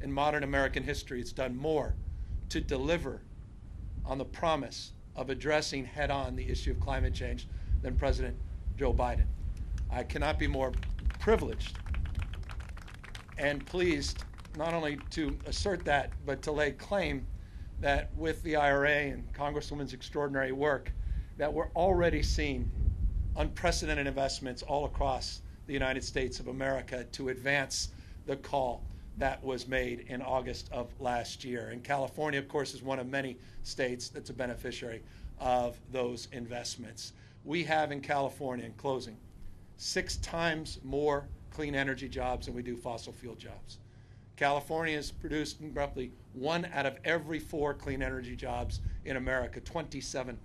in modern American history has done more to deliver on the promise of addressing head-on the issue of climate change than President Joe Biden. I cannot be more privileged and pleased not only to assert that, but to lay claim that with the IRA and Congresswoman's extraordinary work, that we're already seeing unprecedented investments all across the United States of America to advance the call that was made in August of last year. And California, of course, is one of many states that's a beneficiary of those investments. We have in California, in closing, 6 times more clean energy jobs than we do fossil fuel jobs. California has produced roughly 1 out of every 4 clean energy jobs in America, 27%.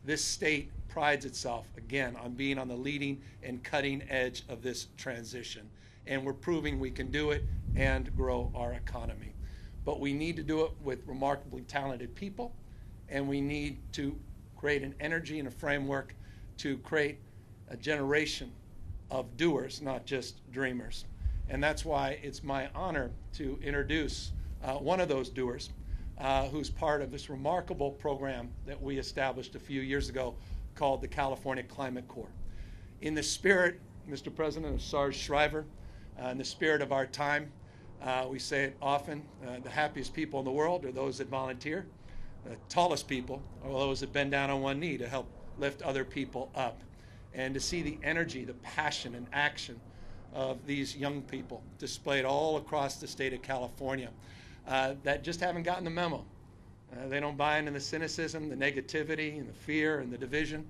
This state prides itself, again, on being on the leading and cutting edge of this transition. And we're proving we can do it and grow our economy. But we need to do it with remarkably talented people, and we need to create an energy and a framework to create a generation of doers, not just dreamers. And that's why it's my honor to introduce one of those doers who's part of this remarkable program that we established a few years ago called the California Climate Corps. In the spirit, Mr. President, of Sarge Shriver, in the spirit of our time, we say it often, the happiest people in the world are those that volunteer. The tallest people are those that bend down on one knee to help lift other people up. And to see the energy, the passion, and action of these young people displayed all across the state of California that just haven't gotten the memo. They don't buy into the cynicism, the negativity, and the fear, and the division.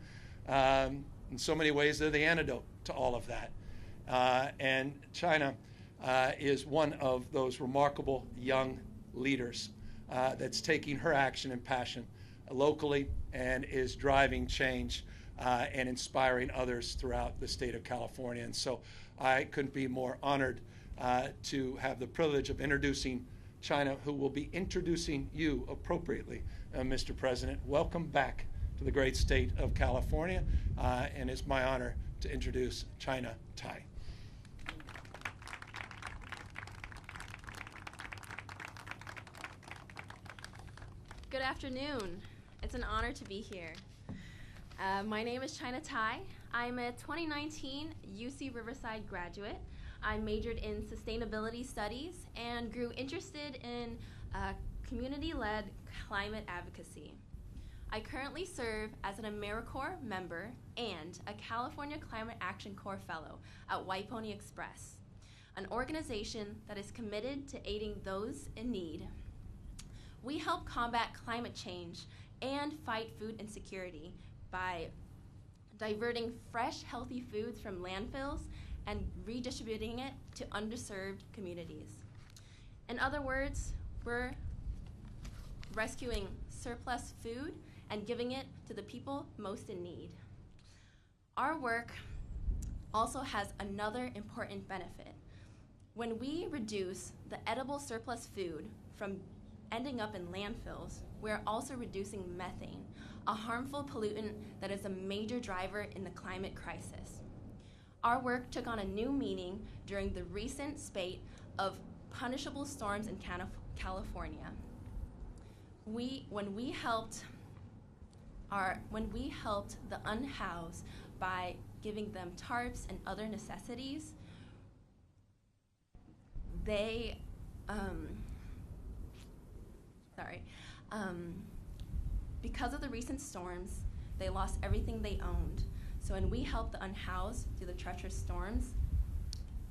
In so many ways, they're the antidote to all of that. And China is one of those remarkable young leaders that's taking her action and passion locally and is driving change and inspiring others throughout the state of California. And so I couldn't be more honored to have the privilege of introducing China, who will be introducing you appropriately, Mr. President. Welcome back to the great state of California, and it's my honor to introduce China Tai. Good afternoon. It's an honor to be here. My name is China Tai. I'm a 2019 UC Riverside graduate. I majored in sustainability studies and grew interested in community-led climate advocacy. I currently serve as an AmeriCorps member and a California Climate Action Corps Fellow at White Pony Express, an organization that is committed to aiding those in need. We help combat climate change and fight food insecurity by diverting fresh, healthy foods from landfills and redistributing it to underserved communities. In other words, we're rescuing surplus food and giving it to the people most in need. Our work also has another important benefit. When we reduce the edible surplus food from ending up in landfills, we're also reducing methane, a harmful pollutant that is a major driver in the climate crisis. Our work took on a new meaning during the recent spate of punishable storms in California. When we helped the unhoused by giving them tarps and other necessities, they because of the recent storms, they lost everything they owned. So when we help the unhoused through the treacherous storms,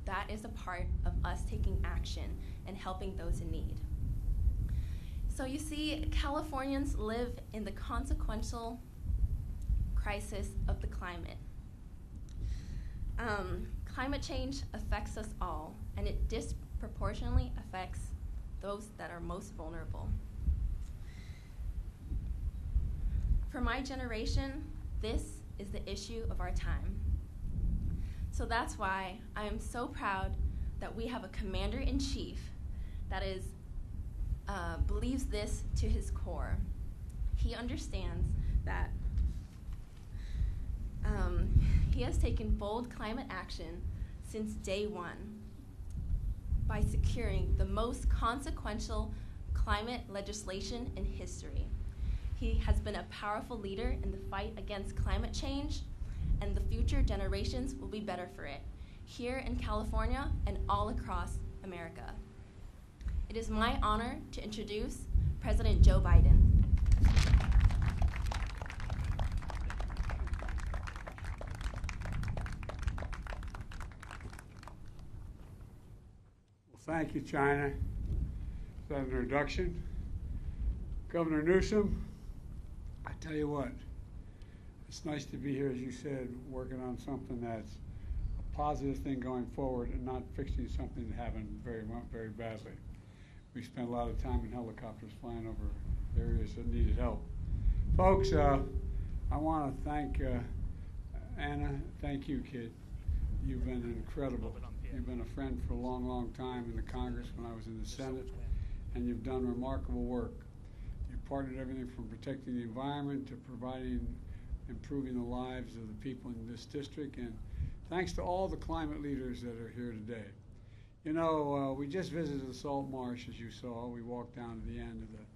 that is a part of us taking action and helping those in need. So you see, Californians live in the consequential crisis of the climate. Climate change affects us all, and it disproportionately affects those that are most vulnerable. For my generation, this is the issue of our time. So that's why I am so proud that we have a commander-in-chief that believes this to his core. He understands that he has taken bold climate action since day one. by securing the most consequential climate legislation in history. He has been a powerful leader in the fight against climate change, and the future generations will be better for it, here in California and all across America. It is my honor to introduce President Joe Biden. Thank you, China, for that introduction. Governor Newsom, I tell you what, it's nice to be here, as you said, working on something that's a positive thing going forward and not fixing something that happened very badly. We spent a lot of time in helicopters flying over areas that needed help. Folks, I want to thank Anna. Thank you, kid. You've been incredible. You've been a friend for a long, long time in the Congress when I was in the Senate, and you've done remarkable work. You've partnered everything from protecting the environment to improving the lives of the people in this district, and thanks to all the climate leaders that are here today. You know, we just visited the Salt Marsh, as you saw. We walked down to the end of the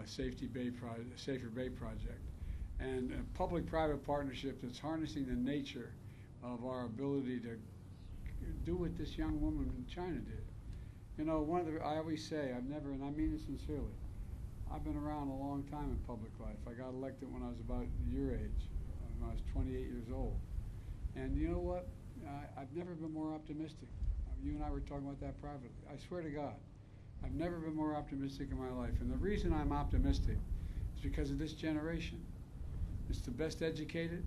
Safer Bay Project, and a public-private partnership that's harnessing the nature of our ability to do what this young woman in China did. You know, I always say, and I mean it sincerely, I've been around a long time in public life. I got elected when I was about your age, when I was 28 years old. And you know what? I've never been more optimistic. You and I were talking about that privately. I swear to God, I've never been more optimistic in my life. And the reason I'm optimistic is because of this generation. It's the best educated,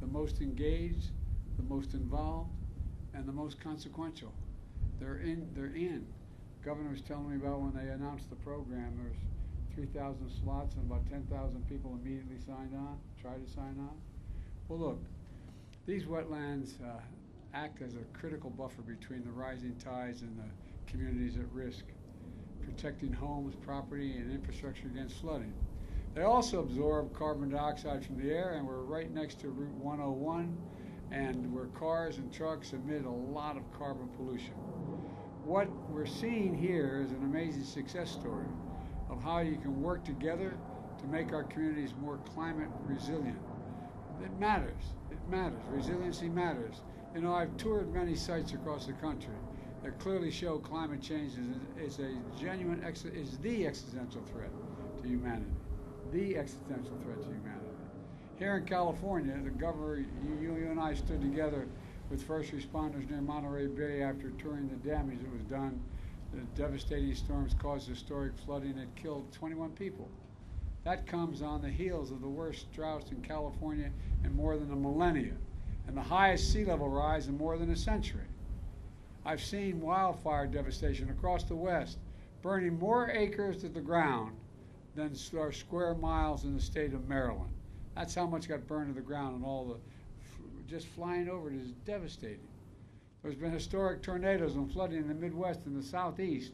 the most engaged, the most involved, and the most consequential. They're in. Governor was telling me about when they announced the program, there's 3,000 slots and about 10,000 people immediately tried to sign on. Well, look, these wetlands act as a critical buffer between the rising tides and the communities at risk, protecting homes, property, and infrastructure against flooding. They also absorb carbon dioxide from the air, and we're right next to Route 101, and where cars and trucks emit a lot of carbon pollution. What we're seeing here is an amazing success story of how you can work together to make our communities more climate resilient. It matters. It matters. Resiliency matters. You know, I've toured many sites across the country that clearly show climate change is the existential threat to humanity. The existential threat to humanity. Here in California, the governor, you and I stood together with first responders near Monterey Bay after touring the damage that was done. The devastating storms caused historic flooding that killed 21 people. That comes on the heels of the worst droughts in California in more than a millennia, and the highest sea level rise in more than a century. I've seen wildfire devastation across the West, burning more acres to the ground than are square miles in the state of Maryland. That's how much got burned to the ground, and all the just flying over it is devastating. There's been historic tornadoes and flooding in the Midwest and the Southeast.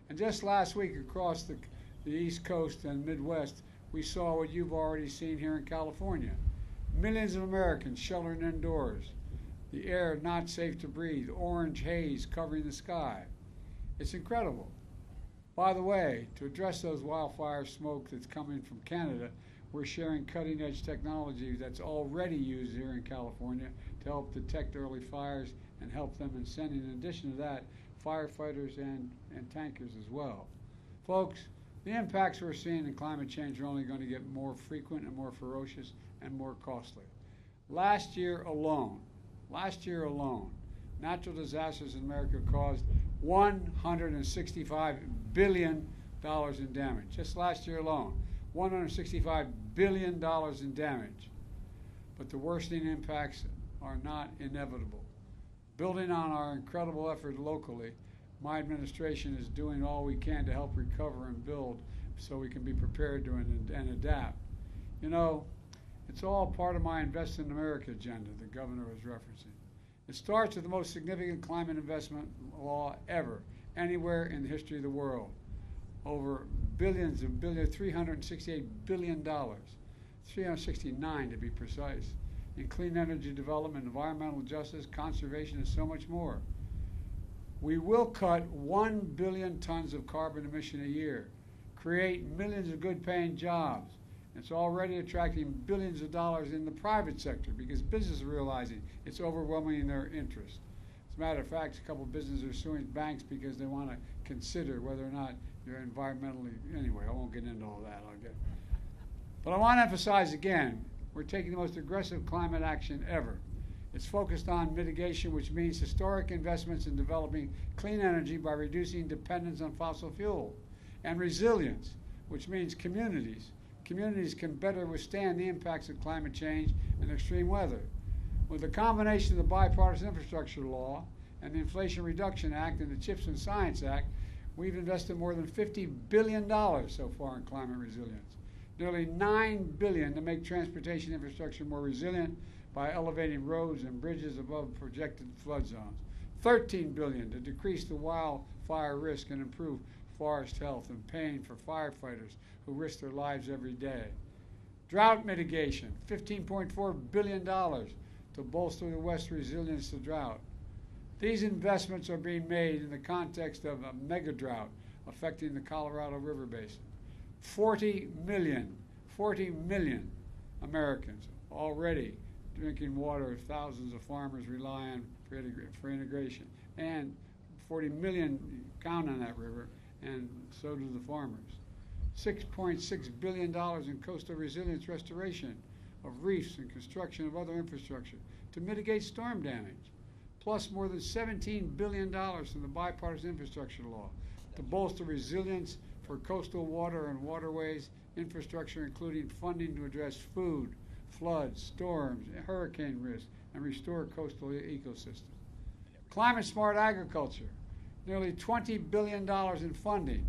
And just last week across the East Coast and Midwest, we saw what you've already seen here in California. Millions of Americans sheltering indoors. The air not safe to breathe, orange haze covering the sky. It's incredible. By the way, to address those wildfire smoke that's coming from Canada, we're sharing cutting-edge technology that's already used here in California to help detect early fires and help them in sending, in addition to that, firefighters and tankers as well. Folks, the impacts we're seeing in climate change are only going to get more frequent and more ferocious and more costly. Last year alone, natural disasters in America caused $165 billion in damage. Just last year alone, $165 billion in damage. But the worsening impacts are not inevitable. Building on our incredible effort locally, my administration is doing all we can to help recover and build so we can be prepared to and adapt. You know, it's all part of my Invest in America agenda the governor was referencing. It starts with the most significant climate investment law ever, anywhere in the history of the world. Over billions and billions, $368 billion, 369 to be precise, in clean energy development, environmental justice, conservation, and so much more. We will cut 1 billion tons of carbon emission a year, create millions of good-paying jobs. It's already attracting billions of dollars in the private sector because businesses are realizing it's overwhelming their interest. As a matter of fact, a couple of businesses are suing banks because they want to consider whether or not you're environmentally, anyway, I won't get into all that. But I want to emphasize again, we're taking the most aggressive climate action ever. It's focused on mitigation, which means historic investments in developing clean energy by reducing dependence on fossil fuel, and resilience, which means communities. Communities can better withstand the impacts of climate change and extreme weather. With the combination of the Bipartisan Infrastructure Law and the Inflation Reduction Act and the CHIPS and Science Act, we've invested more than $50 billion so far in climate resilience. Nearly $9 billion to make transportation infrastructure more resilient by elevating roads and bridges above projected flood zones. $13 billion to decrease the wildfire risk and improve forest health and paying for firefighters who risk their lives every day. Drought mitigation, $15.4 billion to bolster the West's resilience to drought. These investments are being made in the context of a mega drought affecting the Colorado River Basin. 40 million Americans already drinking water thousands of farmers rely on for integration. And 40 million count on that river, and so do the farmers. $6.6 billion in coastal resilience restoration of reefs and construction of other infrastructure to mitigate storm damage, plus more than $17 billion from the Bipartisan Infrastructure Law to bolster resilience for coastal water and waterways infrastructure, including funding to address food, floods, storms, hurricane risk, and restore coastal ecosystems. Climate-smart agriculture, nearly $20 billion in funding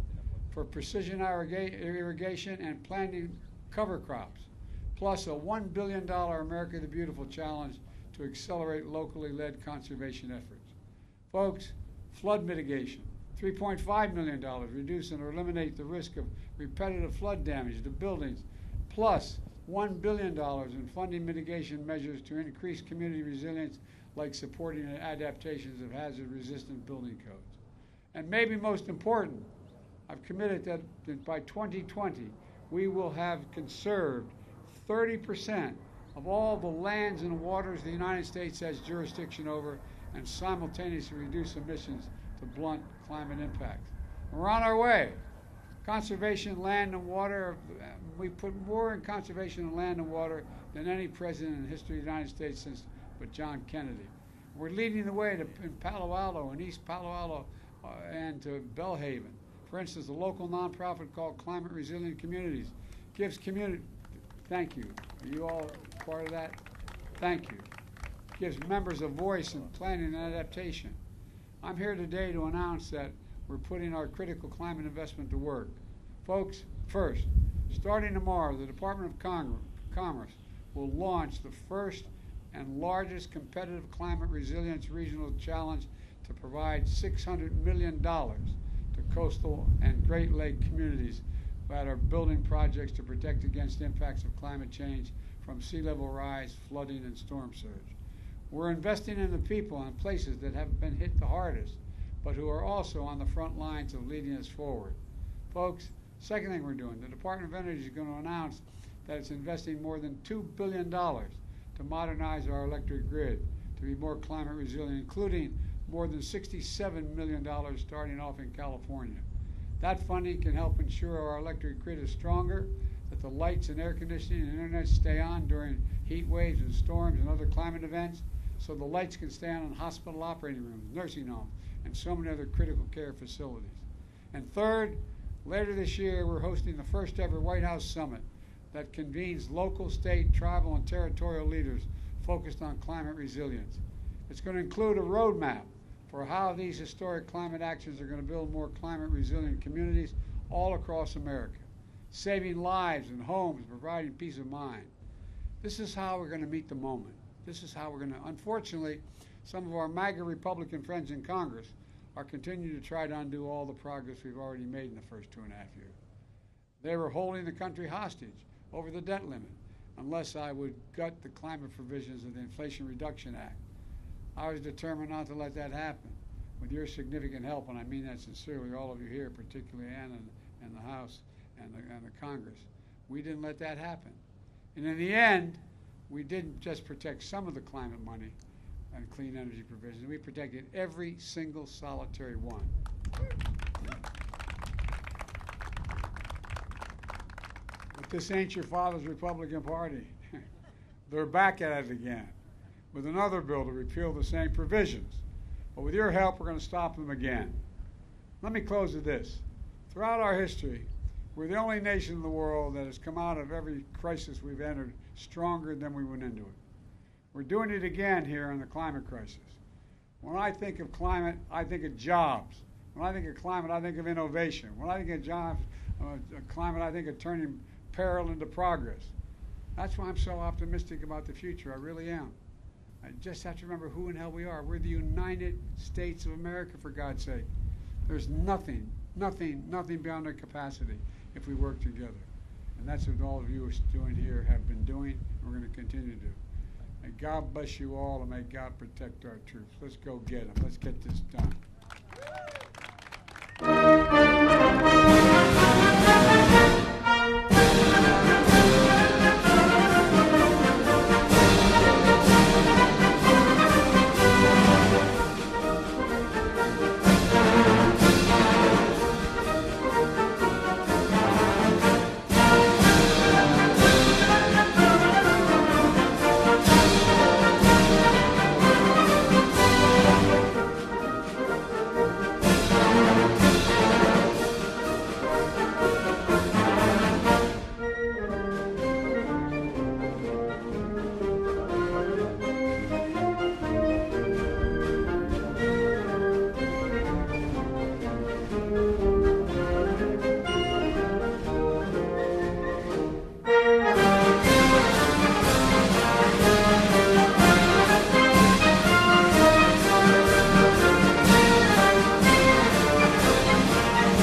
for precision irrigation and planting cover crops, plus a $1 billion America the Beautiful challenge to accelerate locally led conservation efforts. Folks, flood mitigation, $3.5 million, reduce and eliminate the risk of repetitive flood damage to buildings, plus $1 billion in funding mitigation measures to increase community resilience, like supporting adaptations of hazard-resistant building codes. And maybe most important, I've committed that by 2020, we will have conserved 30% of all the lands and waters the United States has jurisdiction over, and simultaneously reduce emissions to blunt climate impacts. We're on our way. Conservation, land, and water, we put more in conservation of land and water than any president in the history of the United States since but John Kennedy. We're leading the way in Palo Alto and East Palo Alto and to Bellhaven. For instance, a local nonprofit called Climate Resilient Communities gives community, thank you. Are you all part of that? Thank you. Gives members a voice in planning and adaptation. I'm here today to announce that we're putting our critical climate investment to work. Folks, first, starting tomorrow, the Department of Commerce will launch the first and largest competitive climate resilience regional challenge to provide $600 million to coastal and Great Lake communities that are building projects to protect against impacts of climate change from sea level rise, flooding, and storm surge. We're investing in the people and places that have been hit the hardest, but who are also on the front lines of leading us forward. Folks, second thing we're doing, the Department of Energy is going to announce that it's investing more than $2 billion to modernize our electric grid to be more climate resilient, including more than $67 million starting off in California. That funding can help ensure our electric grid is stronger, that the lights and air conditioning and internet stay on during heat waves and storms and other climate events, so the lights can stay on in hospital operating rooms, nursing homes, and so many other critical care facilities. And third, later this year, we're hosting the first ever White House Summit that convenes local, state, tribal, and territorial leaders focused on climate resilience. It's going to include a roadmap for how these historic climate actions are going to build more climate resilient communities all across America, saving lives and homes, providing peace of mind. This is how we're going to meet the moment. This is how we're going to, unfortunately, some of our MAGA Republican friends in Congress are continuing to try to undo all the progress we've already made in the first 2.5 years. They were holding the country hostage over the debt limit unless I would gut the climate provisions of the Inflation Reduction Act. I was determined not to let that happen. with your significant help, and I mean that sincerely, all of you here, particularly Ann and the House and the Congress, we didn't let that happen. And in the end, we didn't just protect some of the climate money and clean energy provisions. We protected every single solitary one. But this ain't your father's Republican Party. They're back at it again with another bill to repeal the same provisions. But with your help, we're going to stop them again. Let me close with this. Throughout our history, we're the only nation in the world that has come out of every crisis we've entered stronger than we went into it. We're doing it again here in the climate crisis. When I think of climate, I think of jobs. When I think of climate, I think of innovation. When I think of jobs, climate, I think of turning peril into progress. That's why I'm so optimistic about the future. I really am. I just have to remember who in hell we are. We're the United States of America, for God's sake. There's nothing beyond our capacity if we work together. And that's what all of you are doing here, have been doing, and we're going to continue to do. May God bless you all, and may God protect our troops. Let's go get them. Let's get this done.